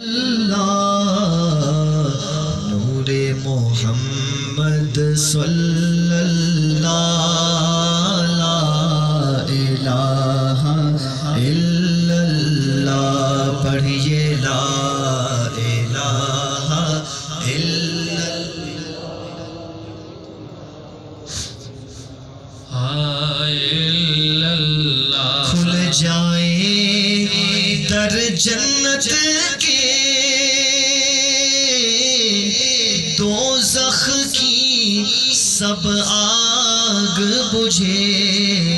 اللہ نور محمد صلی اللہ لا الہ الا اللہ پڑھیے لا الہ الا اللہ کھل جائے در جنت کے دوزخ کی سب آگ بجھے